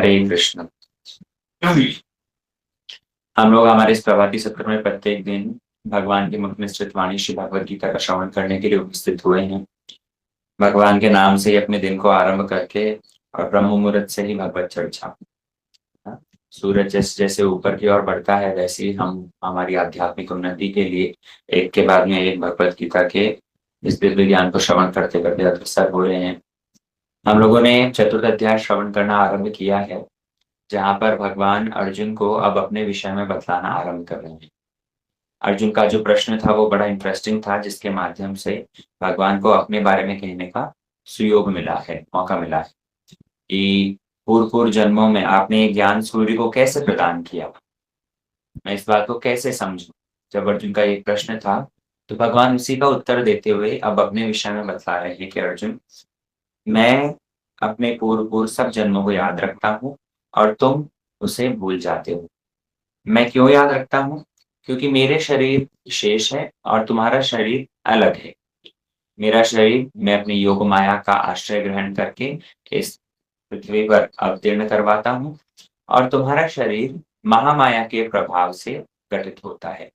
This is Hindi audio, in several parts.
हरे कृष्ण। हम लोग हमारे इस प्रभाती सत्र में प्रत्येक दिन भगवान की मुख निश्चित वाणी श्री भगवद गीता का श्रवण करने के लिए उपस्थित हुए हैं। भगवान के नाम से ही अपने दिन को आरंभ करके और ब्रह्म मुहूर्त से ही भगवत चर्चा। सूरज जैसे जैसे ऊपर की ओर बढ़ता है वैसे ही हम हमारी आध्यात्मिक उन्नति के लिए एक के बाद में एक भगवत गीता के इस दिव्य ज्ञान को श्रवण करते करते अग्रसर हो रहे हैं। हम लोगों ने चतुर्थ अध्याय श्रवण करना आरंभ किया है, जहाँ पर भगवान अर्जुन को अब अपने विषय में बतलाना आरंभ कर रहे हैं। अर्जुन का जो प्रश्न था वो बड़ा इंटरेस्टिंग था, जिसके माध्यम से भगवान को अपने बारे में कहने का सुयोग मिला है, मौका मिला है कि पूर्व पूर्व जन्मों में आपने ये ज्ञान सूर्य को कैसे प्रदान किया, मैं इस बात को कैसे समझूं। जब अर्जुन का ये प्रश्न था तो भगवान उसी का उत्तर देते हुए अब अपने विषय में बतला रहे हैं कि अर्जुन, मैं अपने पूर्व पूर्व सब जन्मों को याद रखता हूँ और तुम उसे भूल जाते हो। मैं क्यों याद रखता हूँ? क्योंकि मेरे शरीर शेष है और तुम्हारा शरीर अलग है। मेरा शरीर मैं अपनी योग माया का आश्रय ग्रहण करके इस पृथ्वी पर अवतीर्ण करवाता हूँ और तुम्हारा शरीर महामाया के प्रभाव से गठित होता है।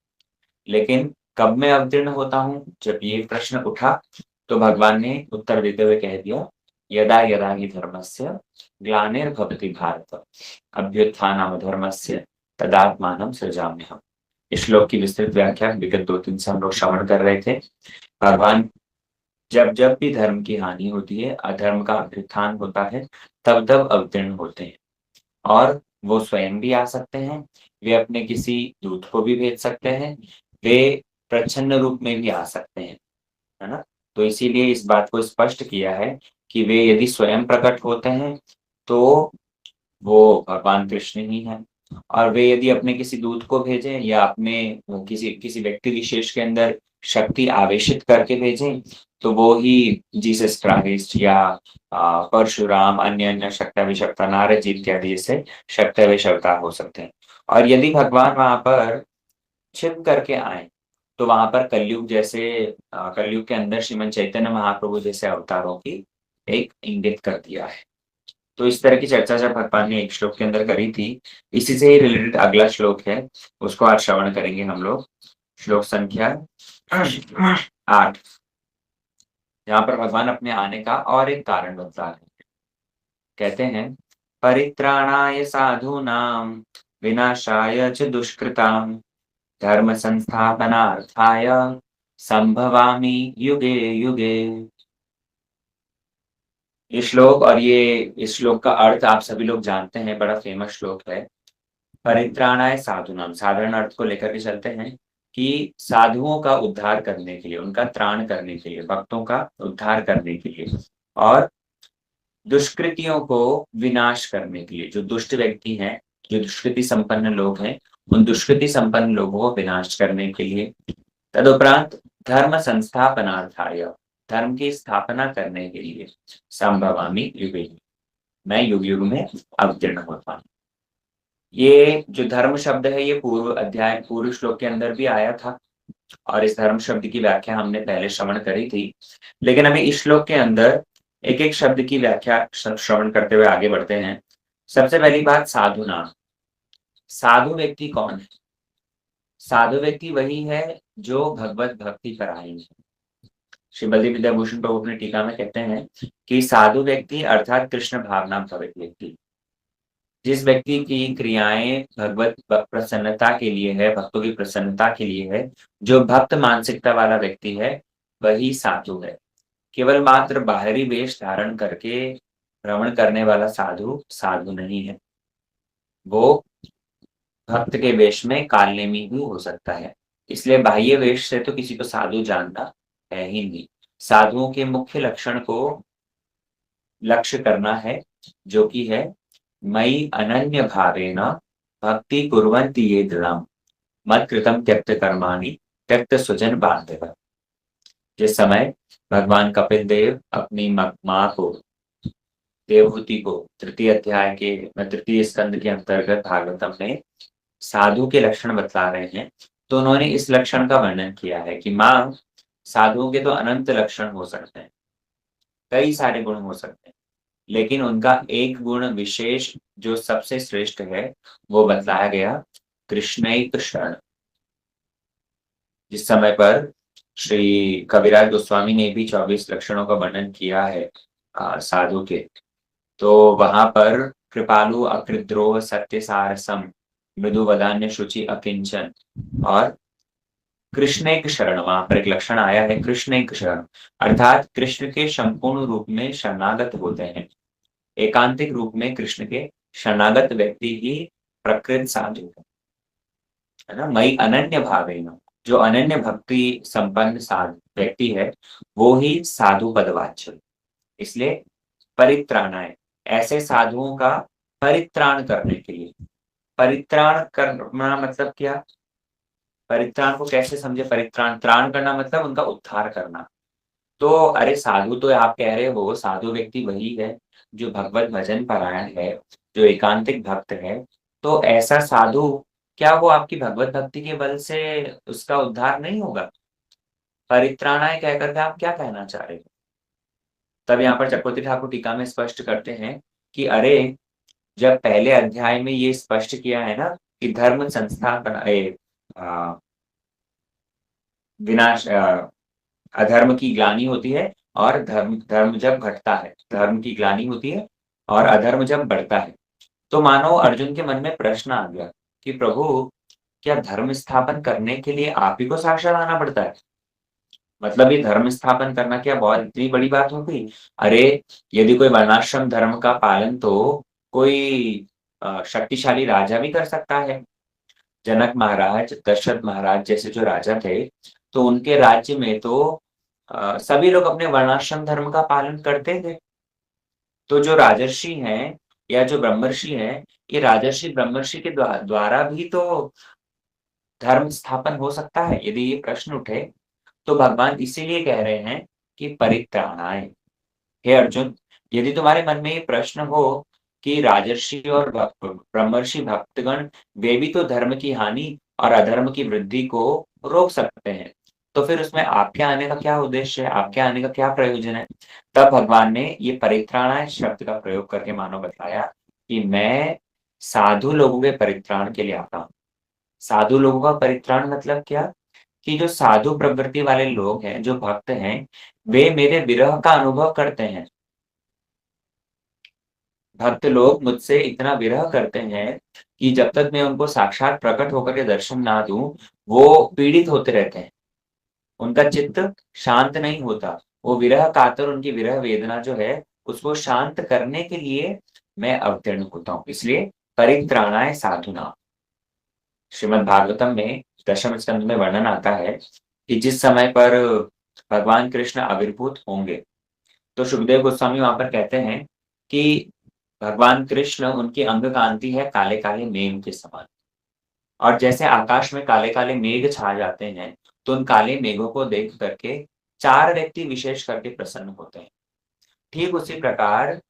लेकिन कब मैं अवतीर्ण होता हूँ? जब ये प्रश्न उठा तो भगवान ने उत्तर देते हुए कह दिया, यदा यदा हि धर्मस्य ग्लानिर्भवति भारत अभ्युत्थानम् धर्मस्य तदात्मानं सृजाम्यहम्। इस श्लोक की विस्तृत व्याख्या विगत 2-3 से हम लोग श्रवण कर रहे थे। भगवान जब जब भी धर्म की हानि होती है, अधर्म का अभ्युत्थान होता है, तब तब अवतीर्ण होते हैं और वो स्वयं भी आ सकते हैं, वे अपने किसी दूत को भी भेज सकते हैं, वे प्रच्छन्न रूप में भी आ सकते हैं, है ना? तो इसीलिए इस बात को स्पष्ट किया है कि वे यदि स्वयं प्रकट होते हैं तो वो भगवान कृष्ण ही हैं, और वे यदि अपने किसी दूत को भेजें या अपने किसी किसी व्यक्ति विशेष के अंदर शक्ति आवेशित करके भेजें तो वो ही जीसस क्राइस्ट या परशुराम, अन्य अन्य शक्ता नारद जी इत्यादि जैसे शक्ति अवतार हो सकते हैं। और यदि भगवान वहां पर छिप करके आए तो वहां पर कलयुग जैसे कलयुग के अंदर श्रीमन चैतन्य महाप्रभु जैसे अवतारों की एक इंगित कर दिया है। तो इस तरह की चर्चा जब भगवान ने एक श्लोक के अंदर करी थी, इसी से ही रिलेटेड अगला श्लोक है, उसको आज श्रवण करेंगे हम लोग। श्लोक संख्या 8, यहाँ पर भगवान अपने आने का और एक कारण बतला रहे हैं। कहते हैं, परित्राणाय साधूनां विनाशाय च दुष्कृतां धर्म संस्थापनार्थाय संभवामि युगे युगे। ये श्लोक और ये इस श्लोक का अर्थ आप सभी लोग जानते हैं, बड़ा फेमस श्लोक है। परित्राणाय साधुनाम, साधारण अर्थ को लेकर के चलते हैं कि साधुओं का उद्धार करने के लिए, उनका त्राण करने के लिए, भक्तों का उद्धार करने के लिए, और दुष्कृतियों को विनाश करने के लिए, जो दुष्ट व्यक्ति हैं, जो दुष्कृति संपन्न लोग हैं, उन दुष्कृति संपन्न लोगों को विनाश करने के लिए, तदुपरांत धर्म संस्थापनार्थाय, धर्म की स्थापना करने के लिए, संभवामि युगे, मैं युग युग में अवतीर्ण होता हूँ। ये जो धर्म शब्द है ये पूर्व अध्याय पूर्व श्लोक के अंदर भी आया था और इस धर्म शब्द की व्याख्या हमने पहले श्रवण करी थी। लेकिन अभी इस श्लोक के अंदर एक एक शब्द की व्याख्या श्रवण करते हुए आगे बढ़ते हैं। सबसे पहली बात, साधु नाम। साधु व्यक्ति कौन है? साधु व्यक्ति वही है जो भगवत भक्ति परायण है। श्री बद्री विद्याभूषण प्रभु अपनी टीका में कहते हैं कि साधु व्यक्ति अर्थात कृष्ण भावना भवित व्यक्ति, जिस व्यक्ति की क्रियाएं भगवत प्रसन्नता के लिए है, भक्तों की प्रसन्नता के लिए है, जो भक्त मानसिकता वाला व्यक्ति है, वही साधु है। केवल मात्र बाहरी वेश धारण करके भ्रमण करने वाला साधु साधु नहीं है, वो भक्त के वेश में कालनेमी भी हो सकता है। इसलिए बाह्य वेश से तो किसी को साधु जानना है ही नहीं। साधुओं के मुख्य लक्षण को लक्ष्य करना है, जो कि है मयि अनन्य भावेन भक्ति कुर्वन्ति ये दृढ़म् मत कृतं त्यक्त कर्माणि त्यक्त स्वजन बांधव। जिस समय भगवान कपिल देव अपनी माँ को, देवहूति को, तृतीय स्कंद के अंतर्गत भागवतम में साधु के लक्षण बतला रहे हैं, तो उन्होंने इस लक्षण का वर्णन किया है कि माँ, साधुओं के तो अनंत लक्षण हो सकते हैं, कई सारे गुण हो सकते हैं, लेकिन उनका एक गुण विशेष जो सबसे श्रेष्ठ है वो बतलाया गया, कृष्णैक शरण। जिस समय पर श्री कविराज गोस्वामी ने भी 24 लक्षणों का वर्णन किया है साधु के, तो वहां पर कृपालु अकृद्रोह सत्य सारसम मृदु वदान्य शुचि अकिंचन और कृष्ण एक शरण, वहां पर एक लक्षण आया है कृष्ण एक शरण, अर्थात कृष्ण के संपूर्ण रूप में शरणागत होते हैं। एकांतिक रूप में कृष्ण के शरणागत व्यक्ति ही प्रकृत साधु है ना। मई अनन्य भावेन, जो अनन्य भक्ति संपन्न साधु व्यक्ति है वो ही साधु पदवाच्य। इसलिए परित्राणाय, ऐसे साधुओं का परित्राण करने के लिए। परित्राण करना मतलब क्या? परित्राण को कैसे समझे? परित्राण, त्राण करना मतलब उनका उद्धार करना। तो अरे साधु तो आप कह रहे हो, साधु व्यक्ति वही है जो भगवत भजन परायण है, जो एकांतिक भक्त है। तो ऐसा साधु, क्या वो आपकी भगवत भक्ति के बल से उसका उद्धार नहीं होगा? परित्राणाय कह करके आप क्या कहना चाह रहे हो? तब यहाँ पर चक्रवर्ती ठाकुर टीका में स्पष्ट करते हैं कि अरे, जब पहले अध्याय में ये स्पष्ट किया है ना कि धर्म संस्थापन विनाश अधर्म की ग्लानि होती है और धर्म धर्म जब घटता है, धर्म की ग्लानि होती है और अधर्म जब बढ़ता है। तो मानो अर्जुन के मन में प्रश्न आ गया कि प्रभु, क्या धर्म स्थापन करने के लिए आप ही को साक्षात आना पड़ता है? मतलब ये धर्म स्थापन करना क्या बहुत इतनी बड़ी बात हो गई? अरे, यदि कोई वर्णाश्रम धर्म का पालन तो कोई शक्तिशाली राजा भी कर सकता है। जनक महाराज, दशरथ महाराज जैसे जो राजा थे, तो उनके राज्य में तो सभी लोग अपने वर्णाश्रम धर्म का पालन करते थे। तो जो राजर्षि हैं या जो ब्रह्मर्षि हैं, ये राजर्षि ब्रह्मर्षि के द्वारा भी तो धर्म स्थापन हो सकता है। यदि ये प्रश्न उठे तो भगवान इसीलिए कह रहे हैं कि परित्राणाय। हे अर्जुन, यदि तुम्हारे मन में ये प्रश्न हो कि राजर्षि और ब्रह्मर्षि भक्तगण वे भी तो धर्म की हानि और अधर्म की वृद्धि को रोक सकते हैं, तो फिर उसमें आपके आने का क्या उद्देश्य है, आपके आने का क्या प्रयोजन है? तब भगवान ने ये परित्राणाय शब्द का प्रयोग करके मानो बताया कि मैं साधु लोगों के परित्राण के लिए आता हूँ। साधु लोगों का परित्राण मतलब क्या? कि जो साधु प्रवृत्ति वाले लोग हैं, जो भक्त हैं, वे मेरे विरह का अनुभव करते हैं। भक्त लोग मुझसे इतना विरह करते हैं कि जब तक मैं उनको साक्षात प्रकट होकर के दर्शन ना दूं, वो पीड़ित होते रहते हैं। उनका चित्त शांत नहीं होता। वो विरह कातर उनकी विरह वेदना जो है, उसको शांत करने के लिए मैं अवतीर्ण होता हूँ। इसलिए परित्राणाय साधुना। श्रीमद् भागवतम में दशम स्कंद में वर्णन आता है कि जिस समय पर भगवान कृष्ण आविर्भूत होंगे, तो सुखदेव गोस्वामी वहां पर कहते हैं कि भगवान कृष्ण, उनकी अंग कांति है काले काले मेघ के समान। और जैसे आकाश में काले काले मेघ छा जाते हैं, तो उन काले मेघों को देख करके चार व्यक्ति विशेष करके प्रसन्न होते हैं। ठीक उसी प्रकार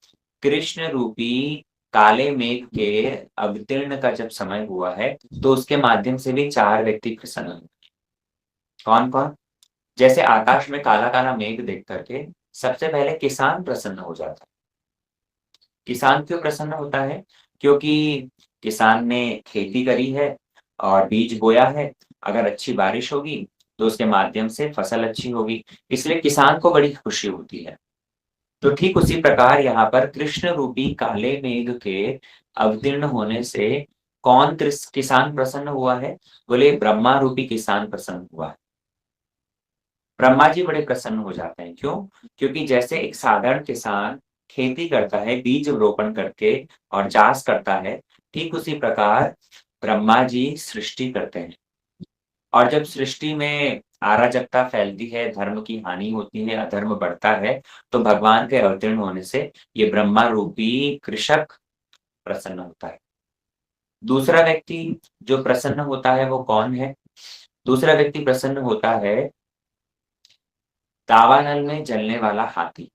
कृष्ण रूपी काले मेघ के अवतीर्ण का जब समय हुआ है, तो उसके माध्यम से भी चार व्यक्ति प्रसन्न हुए। कौन कौन? जैसे आकाश में काला काला मेघ देख करके सबसे पहले किसान प्रसन्न हो जाता है। किसान क्यों प्रसन्न होता है? क्योंकि किसान ने खेती करी है और बीज बोया है। अगर अच्छी बारिश होगी तो उसके माध्यम से फसल अच्छी होगी, इसलिए किसान को बड़ी खुशी होती है। तो ठीक उसी प्रकार यहाँ पर कृष्ण रूपी काले मेघ के अवतीर्ण होने से कौन किसान प्रसन्न हुआ है? बोले ब्रह्मा रूपी किसान प्रसन्न हुआ है। ब्रह्मा जी बड़े प्रसन्न हो जाते हैं। क्यों? क्योंकि जैसे एक साधारण किसान खेती करता है बीज रोपण करके और चाष करता है, ठीक उसी प्रकार ब्रह्मा जी सृष्टि करते हैं। और जब सृष्टि में अराजकता फैलती है, धर्म की हानि होती है, अधर्म बढ़ता है, तो भगवान के अवतीर्ण होने से ये ब्रह्मा रूपी कृषक प्रसन्न होता है। दूसरा व्यक्ति जो प्रसन्न होता है वो कौन है? दूसरा व्यक्ति प्रसन्न होता है दावानल में जलने वाला हाथी।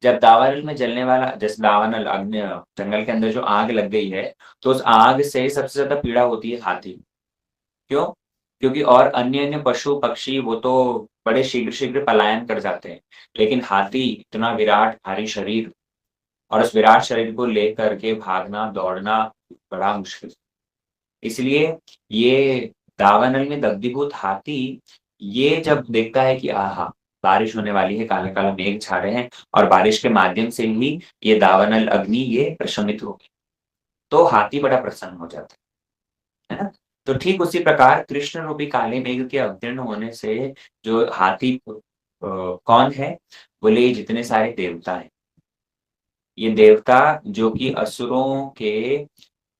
जब दावानल में जलने वाला, जैसे दावानल अग्नि, जंगल के अंदर जो आग लग गई है, तो उस आग से सबसे ज्यादा पीड़ा होती है हाथी। क्यों? क्योंकि और अन्य अन्य पशु पक्षी वो तो बड़े शीघ्र शीघ्र पलायन कर जाते हैं, लेकिन हाथी इतना विराट भारी शरीर, और उस विराट शरीर को लेकर के भागना दौड़ना बड़ा मुश्किल। इसलिए ये दावानल में दग्धीभूत हाथी ये जब देखता है कि आहा बारिश होने वाली है, काले काले मेघ छा रहे हैं और बारिश के माध्यम से ही ये दावानल अग्नि ये प्रशमित होगी, तो हाथी बड़ा प्रसन्न हो जाता है ना। तो ठीक उसी प्रकार कृष्ण रूपी काले मेघ के अवतीर्ण होने से जो हाथी कौन है, बोले ये जितने सारे देवता हैं, ये देवता जो कि असुरों के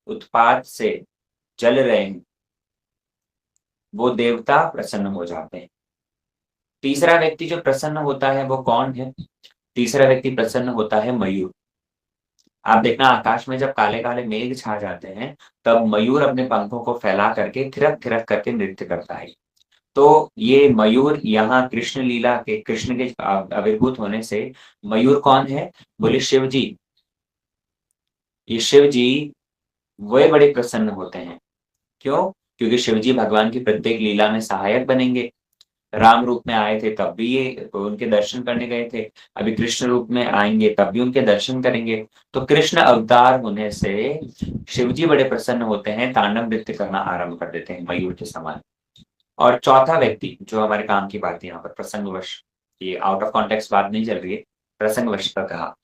उत्पात से जल रहे हैं, वो देवता प्रसन्न हो जाते हैं। तीसरा व्यक्ति जो प्रसन्न होता है वो कौन है? तीसरा व्यक्ति प्रसन्न होता है मयूर। आप देखना आकाश में जब काले काले मेघ छा जाते हैं, तब मयूर अपने पंखों को फैला करके थिरक थिरक करके नृत्य करता है। तो ये मयूर यहाँ कृष्ण लीला के कृष्ण के आविर्भूत होने से मयूर कौन है? बोले शिव जी। ये शिव जी वे बड़े प्रसन्न होते हैं। क्यों? क्योंकि शिव जी भगवान की प्रत्येक लीला में सहायक बनेंगे। राम रूप में आए थे तब भी ये उनके दर्शन करने गए थे, अभी कृष्ण रूप में आएंगे तब भी उनके दर्शन करेंगे। तो कृष्ण अवतार होने से शिव जी बड़े प्रसन्न होते हैं, तांडव नृत्य करना आरंभ कर देते हैं मयूर के समान। और चौथा व्यक्ति जो हमारे काम की बात है यहाँ पर प्रसंगवश, ये आउट ऑफ कॉन्टेक्स्ट बात नहीं चल रही है, प्रसंगवश का कहा।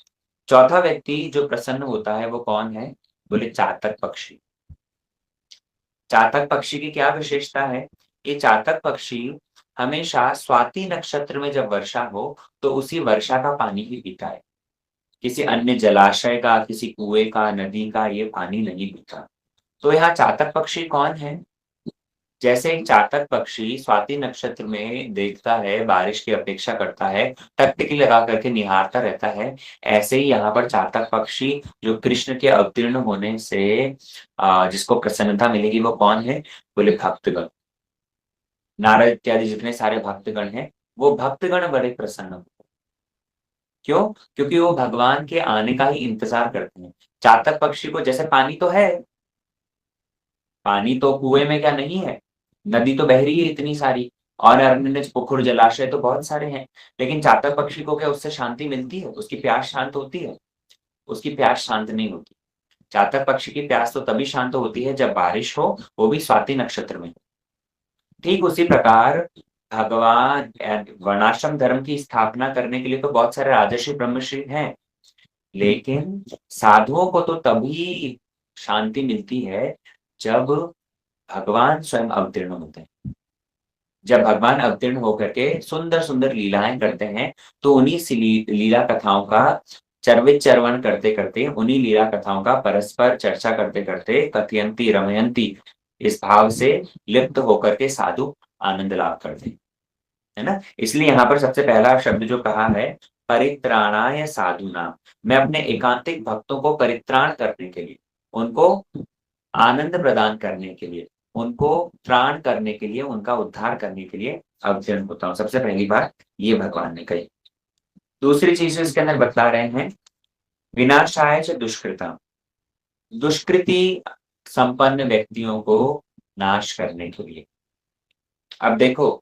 चौथा व्यक्ति जो प्रसन्न होता है वो कौन है? बोले चातक पक्षी। चातक पक्षी की क्या विशेषता है? ये चातक पक्षी हमेशा स्वाति नक्षत्र में जब वर्षा हो तो उसी वर्षा का पानी ही पीता है। किसी अन्य जलाशय का, किसी कुएं का, नदी का ये पानी नहीं पीता। तो यहाँ चातक पक्षी कौन है? जैसे एक चातक पक्षी स्वाति नक्षत्र में देखता है, बारिश की अपेक्षा करता है, टकटकी लगा करके निहारता रहता है, ऐसे ही यहाँ पर चातक पक्षी जो कृष्ण के अवतीर्ण होने से जिसको प्रसन्नता मिलेगी वो कौन है? बोले भक्तगण। नारद इत्यादि जितने सारे भक्तगण हैं, वो भक्तगण बड़े प्रसन्न होते हैं। क्यों? क्योंकि वो भगवान के आने का ही इंतजार करते हैं। चातक पक्षी को जैसे पानी तो है, पानी तो कुएं में क्या नहीं है, नदी तो बह रही है इतनी सारी, और अन्य पुकुर जलाशय तो बहुत सारे हैं, लेकिन चातक पक्षी को क्या उससे शांति मिलती है? उसकी प्यास शांत होती है? उसकी प्यास शांत नहीं होती। चातक पक्षी की प्यास तो तभी शांत होती है जब बारिश हो, वो भी स्वाति नक्षत्र में। ठीक उसी प्रकार भगवान वर्णाश्रम धर्म की स्थापना करने के लिए तो बहुत सारे राजर्षि ब्रह्मर्षि हैं, लेकिन साधुओं को तो तभी शांति मिलती है जब भगवान स्वयं अवतीर्ण होते हैं। जब भगवान अवतीर्ण होकर के सुंदर सुंदर लीलाएं करते हैं, तो उन्हीं लीला कथाओं का चर्वित चर्वण करते करते, उन्हीं लीला कथाओं का परस्पर चर्चा करते करते, कथयंती रमयंती इस भाव से लिप्त होकर के साधु आनंद लाभ करते हैं, है ना। इसलिए यहाँ पर सबसे पहला शब्द जो कहा है, परित्राणाय साधुनाम, मैं अपने एकांतिक भक्तों को परित्राण करने के लिए, उनको आनंद प्रदान करने के लिए, उनको त्राण करने के लिए, उनका उद्धार करने के लिए अवतीर्ण होता हूँ। सबसे पहली बात ये भगवान ने कही। दूसरी चीज इसके अंदर बतला रहे हैं, विनाशाय च दुष्कृता, दुष्कृति संपन्न व्यक्तियों को नाश करने के लिए। अब देखो,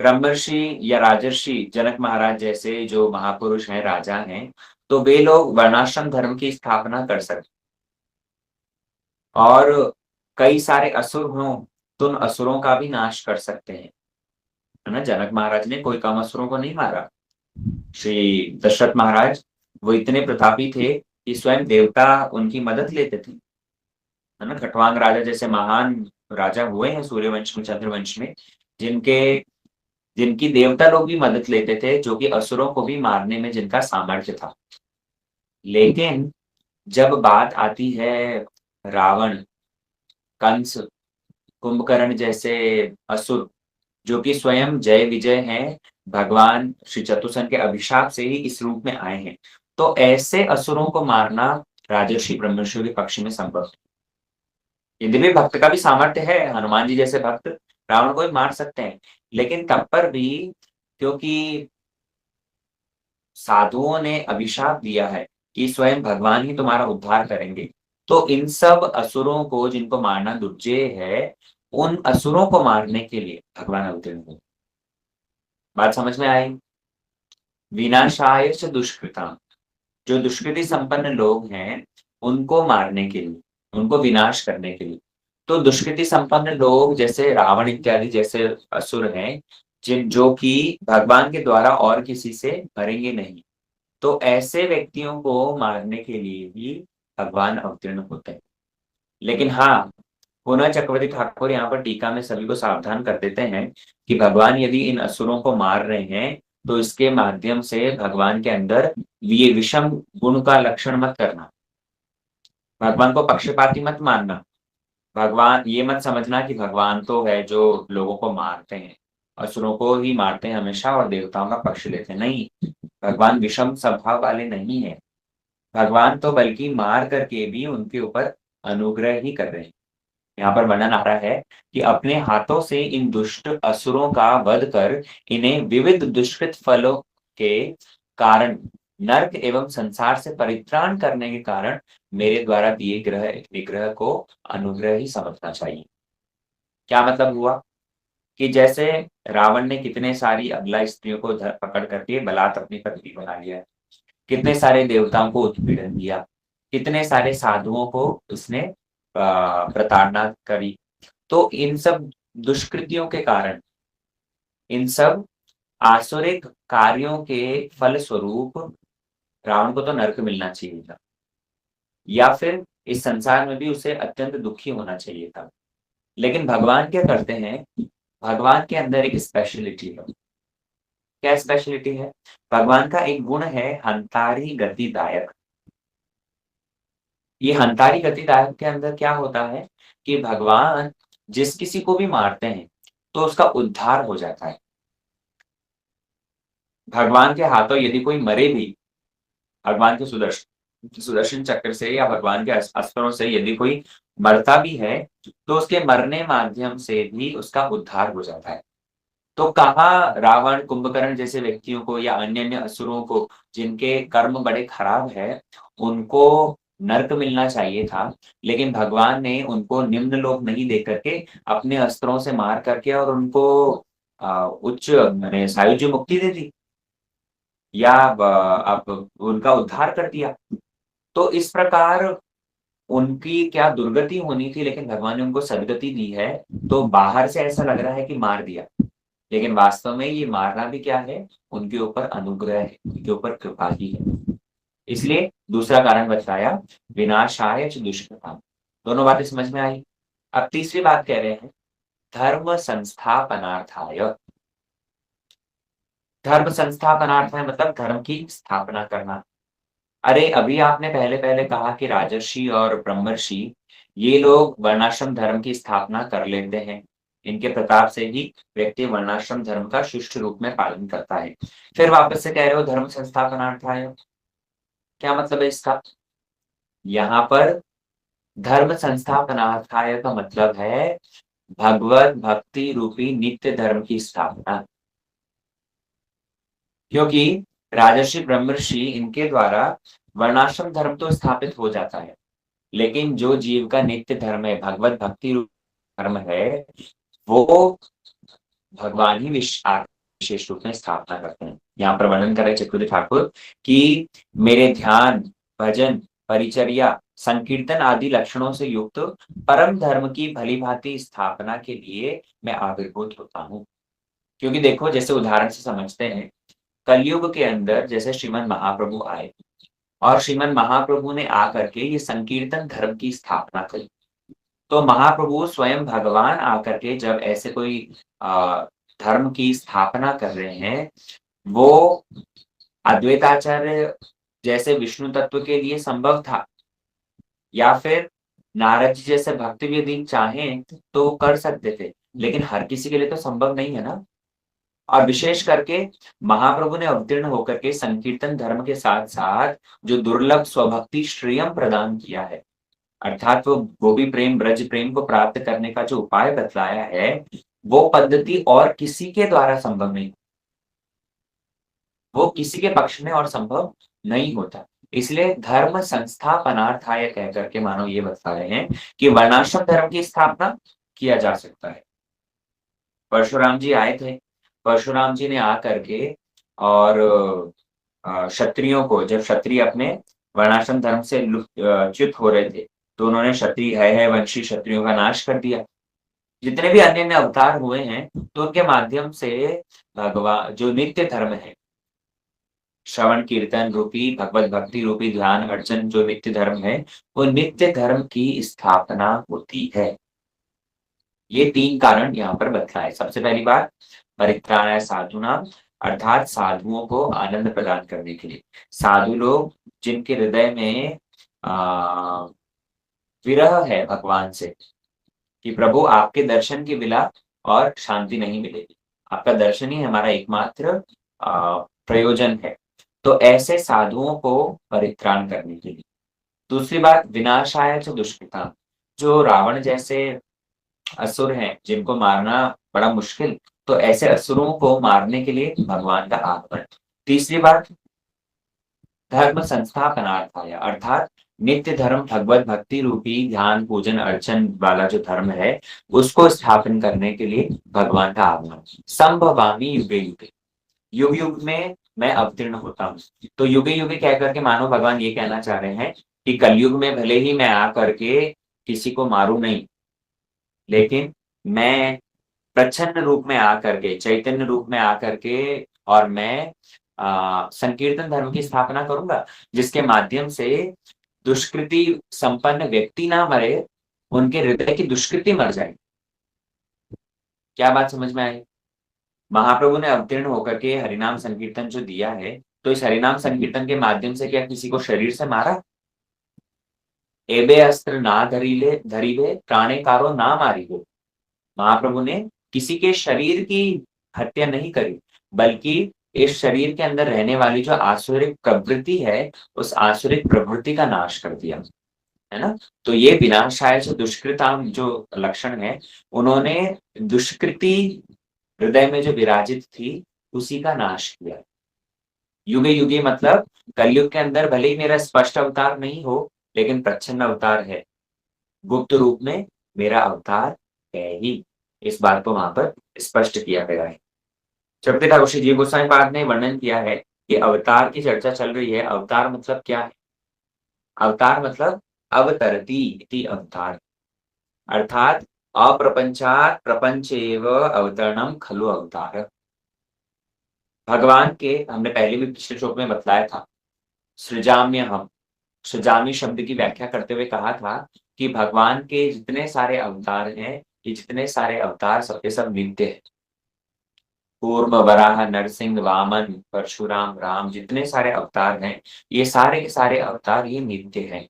ब्रह्मर्षि या राजर्षि जनक महाराज जैसे जो महापुरुष हैं, राजा हैं, तो वे लोग वर्णाश्रम धर्म की स्थापना कर सकते, और कई सारे असुर हों तो उन असुरों का भी नाश कर सकते हैं, है ना। जनक महाराज ने कोई कम असुरों को नहीं मारा। श्री दशरथ महाराज वो इतने प्रतापी थे कि स्वयं देवता उनकी मदद लेते थे, है ना। खटवांग राजा जैसे महान राजा हुए हैं सूर्यवंश में, चंद्रवंश में, जिनके जिनकी देवता लोग भी मदद लेते थे, जो कि असुरों को भी मारने में जिनका सामर्थ्य था। लेकिन जब बात आती है रावण, कंस, कुंभकर्ण जैसे असुर, जो कि स्वयं जय विजय हैं, भगवान श्री चतुसन के अभिशाप से ही इस रूप में आए हैं, तो ऐसे असुरों को मारना राजर्षि ब्रह्मर्षियों के पक्ष में संभव है। यद्यपि भक्त का भी सामर्थ्य है, हनुमान जी जैसे भक्त रावण को भी मार सकते हैं, लेकिन तब पर भी क्योंकि साधुओं ने अभिशाप दिया है कि स्वयं भगवान ही तुम्हारा उद्धार करेंगे, तो इन सब असुरों को जिनको मारना दुर्जेय है, उन असुरों को मारने के लिए भगवान अवतीर्ण हुए। बात समझ में आई? विनाशाय च दुष्कृताम। जो दुष्कृति संपन्न लोग हैं, उनको मारने के लिए, उनको विनाश करने के लिए। तो दुष्कृति संपन्न लोग जैसे रावण इत्यादि जैसे असुर हैं, जिन जो कि भगवान के द्वारा और किसी से मरेंगे नहीं। तो ऐसे व्यक्तियों को मारने के लिए भी भगवान अवतीर्ण होते हैं। लेकिन हाँ, पुनः चक्रवर्ती ठाकुर यहाँ पर टीका में सभी को सावधान कर देते हैं कि भगवान यदि इन असुरों को मार रहे हैं, तो इसके माध्यम से भगवान के अंदर ये विषम गुण का लक्षण मत करना। भगवान को पक्षपाती मत मानना। भगवान ये मत समझना कि भगवान तो है जो लोगों को मारते हैं, असुरों को ही मारते हैं हमेशा और देवताओं का पक्ष लेते हैं। नहीं, भगवान विषम स्वभाव वाले नहीं है। भगवान तो बल्कि मार करके भी उनके ऊपर अनुग्रह ही कर रहे हैं। यहाँ पर वर्णन आ रहा है कि अपने हाथों से इन दुष्ट असुरों का वध कर इन्हें विविध दुष्कृत फलों के कारण नरक एवं संसार से परित्राण करने के कारण मेरे द्वारा दिए ग्रह विग्रह को अनुग्रह ही समझना चाहिए। क्या मतलब हुआ कि जैसे रावण ने कितने सारी अबला स्त्रियों को पकड़ करके बलात् अपनी पत्नी बना लिया है, कितने सारे देवताओं को उत्पीड़न दिया, कितने सारे साधुओं को उसने प्रताड़ना करी। तो इन सब दुष्कृतियों के कारण, इन सब आसुरिक कार्यों के फल स्वरूप रावण को तो नर्क मिलना चाहिए था, या फिर इस संसार में भी उसे अत्यंत दुखी होना चाहिए था। लेकिन भगवान क्या करते हैं? भगवान के अंदर एक स्पेशलिटी है। क्या स्पेशलिटी है? भगवान का एक गुण है हंतारी गतिदायक। ये हंतारी गतिदायक के अंदर क्या होता है कि भगवान जिस किसी को भी मारते हैं तो उसका उद्धार हो जाता है। भगवान के हाथों यदि कोई मरे भी, भगवान के सुदर्शन सुदर्शन चक्र से या भगवान के अस्त्रों से यदि कोई मरता भी है, तो उसके मरने माध्यम से भी उसका उद्धार हो जाता है। तो कहाँ रावण, कुंभकर्ण जैसे व्यक्तियों को या अन्य अन्य असुरों को जिनके कर्म बड़े खराब है, उनको नर्क मिलना चाहिए था, लेकिन भगवान ने उनको निम्न लोक नहीं दे करके अपने अस्त्रों से मार करके और उनको उच्च माने सायुज्य मुक्ति दे दी, या अब उनका उद्धार कर दिया। तो इस प्रकार उनकी क्या दुर्गति होनी थी, लेकिन भगवान ने उनको सदगति दी है। तो बाहर से ऐसा लग रहा है कि मार दिया, लेकिन वास्तव में ये मारना भी क्या है? उनके ऊपर अनुग्रह है, उनके ऊपर कृपा ही है। इसलिए दूसरा कारण बताया, विनाशाय च दुष्कृताम्। दोनों बातें समझ में आई। अब तीसरी बात कह रहे हैं, धर्म संस्थापनार्थाय। धर्म संस्थापनार्थाय मतलब धर्म की स्थापना करना। अरे अभी आपने पहले-पहले कहा कि राजर्षि और ब्रह्मर्षि ये लोग वर्णाश्रम धर्म की स्थापना कर लेते हैं। इनके प्रताप से ही व्यक्ति वर्णाश्रम धर्म का शिष्ट रूप में पालन करता है। फिर वापस से कह रहे हो धर्म संस्थापनार्थाय, क्या मतलब है इसका? यहाँ पर धर्म संस्थापनार्थाय का मतलब है भगवत भक्ति रूपी नित्य धर्म की स्थापना। क्योंकि राजर्षि ब्रह्मर्षि इनके द्वारा वर्णाश्रम धर्म तो स्थापित हो जाता है, लेकिन जो जीव का नित्य धर्म है, भगवत भक्ति रूप धर्म है, वो भगवान ही विशेष रूप में स्थापना करते हैं। यहाँ पर वर्णन कर रहे चक्रवर्ती ठाकुर कि मेरे ध्यान, भजन, परिचर्या, संकीर्तन आदि लक्षणों से युक्त परम धर्म की भली-भांति स्थापना के लिए मैं आविर्भूत होता हूँ। क्योंकि देखो जैसे उदाहरण से समझते हैं, कलयुग के अंदर जैसे श्रीमद् महाप्रभु आए और श्रीमद् महाप्रभु ने आकर के ये संकीर्तन धर्म की स्थापना करी। तो महाप्रभु स्वयं भगवान आकर के जब ऐसे कोई अ, धर्म की स्थापना कर रहे हैं, वो अद्वैताचार्य जैसे विष्णु तत्व के लिए संभव था, या फिर नारद जी जैसे भक्त भी यदि चाहें तो कर सकते थे, लेकिन हर किसी के लिए तो संभव नहीं है ना। और विशेष करके महाप्रभु ने अवतीर्ण होकर के संकीर्तन धर्म के साथ-साथ जो दुर्लभ स्वभक्ति श्रेयम प्रदान किया है, अर्थात वो गोपी प्रेम, ब्रज प्रेम को प्राप्त करने का जो उपाय बतलाया है, वो पद्धति और किसी के द्वारा संभव नहीं। वो किसी के पक्ष में और संभव नहीं होता। इसलिए धर्म संस्थापनार्थाय कह करके मानो ये बता रहे हैं कि वर्णाश्रम धर्म की स्थापना किया जा सकता है। परशुराम जी आए थे। परशुराम जी ने आकर के और क्षत्रियों को, जब क्षत्रिय अपने वर्णाश्रम धर्म से च्युत हो रहे थे, तो उन्होंने क्षत्रिय है वंशी क्षत्रियों का नाश कर दिया। जितने भी अन्य अन्य अवतार हुए हैं, तो उनके माध्यम से भगवान जो नित्य धर्म है, श्रवण कीर्तन रूपी भगवत भक्ति रूपी ध्यान अर्चन जो नित्य धर्म है, वो नित्य धर्म की स्थापना होती है। ये 3 कारण यहाँ पर बतलाए। सबसे पहली बात, परित्राणाय साधूनाम, अर्थात साधुओं को आनंद प्रदान करने के लिए। साधु लोग जिनके हृदय में विरह है भगवान से, कि प्रभु आपके दर्शन के बिना और शांति नहीं मिलेगी, आपका दर्शन ही हमारा एकमात्र प्रयोजन है। तो ऐसे साधुओं को परित्राण करने के लिए। दूसरी बात, विनाशाय च दुष्कृताम, जो रावण जैसे असुर हैं जिनको मारना बड़ा मुश्किल, तो ऐसे असुरों को मारने के लिए भगवान का आगमन। तीसरी बात, धर्म संस्थापनार्थाय, अर्थात नित्य धर्म भगवत भक्ति रूपी ध्यान पूजन अर्चन वाला जो धर्म है, उसको स्थापन करने के लिए भगवान का आगमन। संभवामि युगे युगे, युग युग में मैं अवतीर्ण होता हूँ। तो युगे युगे कह करके मानो भगवान ये कहना चाह रहे हैं कि कलयुग में भले ही मैं आ करके किसी को मारू नहीं, लेकिन मैं प्रच्छन्न रूप में आकर के, चैतन्य रूप में आकर के, और मैं संकीर्तन धर्म की स्थापना करूंगा, जिसके माध्यम से दुष्कृति संपन्न व्यक्ति ना मरे, उनके हृदय की दुष्कृति मर जाए। क्या बात समझ में आई? महाप्रभु ने अवतीर्ण होकर के हरिनाम संकीर्तन जो दिया है, तो इस हरिनाम संकीर्तन के माध्यम से क्या किसी को शरीर से मारा? एबे अस्त्र ना धरिले धरिले प्राणे कारो ना मारिगो। महाप्रभु ने किसी के शरीर की हत्या नहीं करी, बल्कि इस शरीर के अंदर रहने वाली जो आसुरिक प्रवृत्ति है, उस आसुरिक प्रवृत्ति का नाश कर दिया, है ना। तो ये विनाशाय जो दुष्कृताम जो लक्षण है, उन्होंने दुष्कृति हृदय में जो विराजित थी, उसी का नाश किया। युगे युगे मतलब कलयुग के अंदर भले ही मेरा स्पष्ट अवतार नहीं हो, लेकिन प्रच्छन्न अवतार है, गुप्त रूप में मेरा अवतार है ही। इस बात को वहां पर स्पष्ट किया गया है। चक्रवर्ती ठाकुर श्री जीव गोस्वामी पाद ने वर्णन किया है कि अवतार की चर्चा चल रही है। अवतार मतलब क्या है? अवतार मतलब अवतरती इति अवतार, अर्थात अप्रपंचात प्रपंचेव अवतरणम खलु अवतार। भगवान के, हमने पहले भी पिछले श्लोक में बतलाया था, सृजाम्य हम, सृजामी शब्द की व्याख्या करते हुए कहा था कि भगवान के जितने सारे अवतार हैं, ये जितने सारे अवतार सबके सब नित्य है। कूर्म, वराह, नरसिंह, वामन, परशुराम, राम, जितने सारे अवतार हैं, ये सारे के सारे अवतार ये नित्य हैं।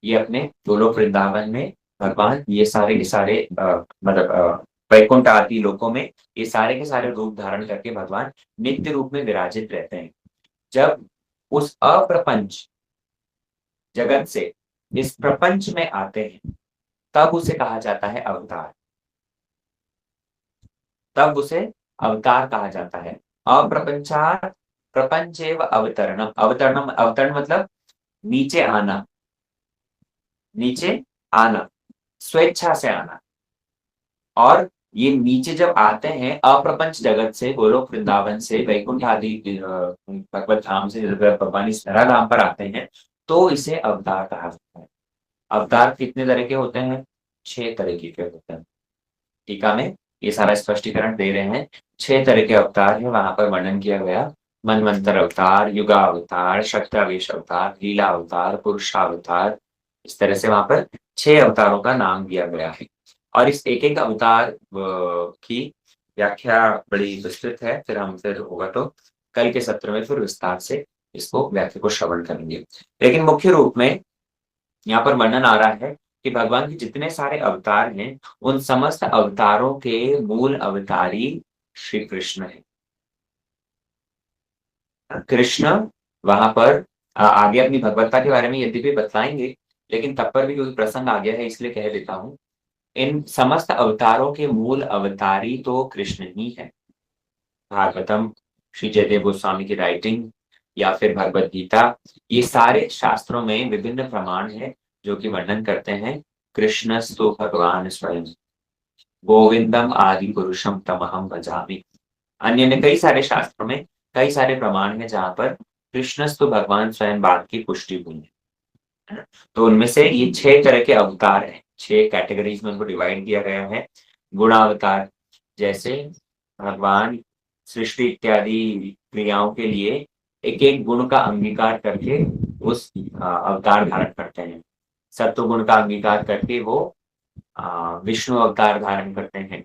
ये अपने गोलोक वृंदावन में भगवान ये सारे के सारे मतलब वैकुंठ आदि लोकों में ये सारे के सारे रूप धारण करके भगवान नित्य रूप में विराजित रहते हैं। जब उस अप्रपंच जगत से इस प्रपंच में आते हैं, तब उसे कहा जाता है अवतार, तब उसे अवतार कहा जाता है। अप्रपंचात प्रपंचेव अवतरणम, अवतरणम, अवतरण मतलब नीचे आना, नीचे आना, स्वेच्छा से आना। और ये नीचे जब आते हैं अप्रपंच जगत से, गोलोक वृंदावन से, वैकुंठ आदि भगवत धाम से भगवान इस धरा धाम पर आते हैं, तो इसे अवतार कहा जाता है। अवतार कितने तरह के होते हैं? 6 तरह के होते हैं। टीका में ये सारा स्पष्टीकरण दे रहे हैं। 6 तरह के अवतार है, वहां पर वर्णन किया गया। मनवंतर अवतार, युगा अवतार, शक्तावेश अवतार, लीला अवतार, पुरुषावतार, इस तरह से वहां पर 6 अवतारों का नाम दिया गया है। और इस एक एक अवतार की व्याख्या बड़ी विस्तृत है, फिर होगा तो कल के सत्र में फिर विस्तार से इसको व्याख्या को श्रवण करेंगे। लेकिन मुख्य रूप में यहाँ पर वर्णन आ रहा है कि भगवान के जितने सारे अवतार हैं, उन समस्त अवतारों के मूल अवतारी श्री कृष्ण है। कृष्ण वहां पर आगे अपनी भगवत्ता के बारे में यद्यपि बतलाएंगे, लेकिन तब पर भी क्योंकि प्रसंग आ गया है इसलिए कह देता हूं, इन समस्त अवतारों के मूल अवतारी तो कृष्ण ही है। भागवतम, श्री जयदेव गोस्वामी की राइटिंग, या फिर भगवत गीता, ये सारे शास्त्रों में विभिन्न प्रमाण है जो कि वर्णन करते हैं कृष्णस्तु भगवान स्वयं, गोविंदम आदि पुरुषम तमहम भजामि। अन्य ने कई सारे शास्त्रों में कई सारे प्रमाण है जहां पर कृष्णस्तु भगवान स्वयं बात की पुष्टि हुई है। तो उनमें से ये 6 तरह के अवतार हैं, 6 कैटेगरीज में उनको डिवाइड किया गया है। गुणावतार, जैसे भगवान सृष्टि इत्यादि क्रियाओं के लिए एक-एक गुण का अंगीकार करके उस अवतार धारण करते हैं। सत्व गुण का अंगीकार करके वो विष्णु अवतार धारण करते हैं।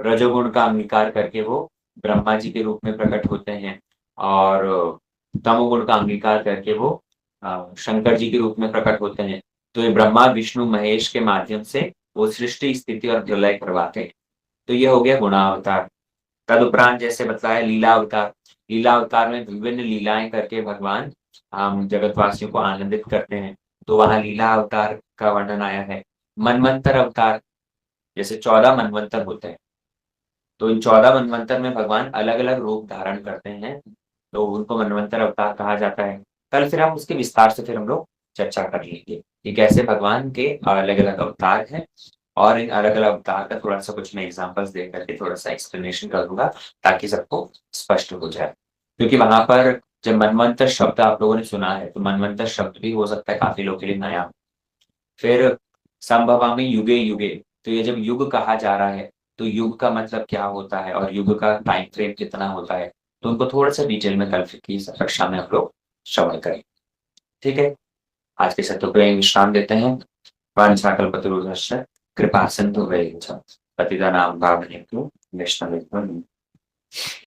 रजोगुण का अंगीकार करके वो ब्रह्मा जी के रूप में प्रकट होते हैं और तमोगुण का अंगीकार करके वो शंकर जी के रूप में प्रकट होते हैं। तो ये ब्रह्मा विष्णु महेश के माध्यम से वो सृष्टि स्थिति और प्रलय करवाते हैं। तो ये हो गया गुणावतार। तदुपरांत जैसे बताया लीला अवतार। लीला अवतार में विभिन्न लीलाएं करके भगवान हम जगतवासियों को आनंदित करते हैं। तो वहां लीला अवतार का वर्णन आया है। मनवंतर अवतार, जैसे 14 मनवंतर होते हैं, तो इन 14 मनवंतर में भगवान अलग-अलग रूप धारण करते हैं, तो उनको मनवंतर अवतार कहा जाता है। कल फिर हम उसके विस्तार से फिर हम लोग चर्चा कर लेंगे कि कैसे भगवान के अलग-अलग अवतार हैं और इन अलग-अलग अवतार का थोड़ा-सा कुछ मैं एग्ज़ाम्पल्स दे करके थोड़ा-सा एक्सप्लेनेशन कर दूँगा ताकि सबको स्पष्ट हो जाए। क्योंकि वहाँ पर जब मनवंतर शब्द आप लोगों ने सुना है, तो मनवंतर शब्द भी हो सकता है काफ़ी लोगों के लिए नया। फिर संभवामि युगे युगे, तो ये जब युग कहा जा रहा है, तो युग का मतलब क्या होता है और युग का टाइम फ्रेम कितना होता है, तो उनको थोड़ा-सा डिटेल में कल की इस कक्षा में हम लोग श्रवण करेंगे। ठीक है? आज के सत्र को यहीं विश्राम देते हैं। वाञ्छाकल्पतरुभ्यश्च कृपा सिन्धुभ्यैव च पतितानां पावनेभ्यो वैष्णवेभ्यो नमः।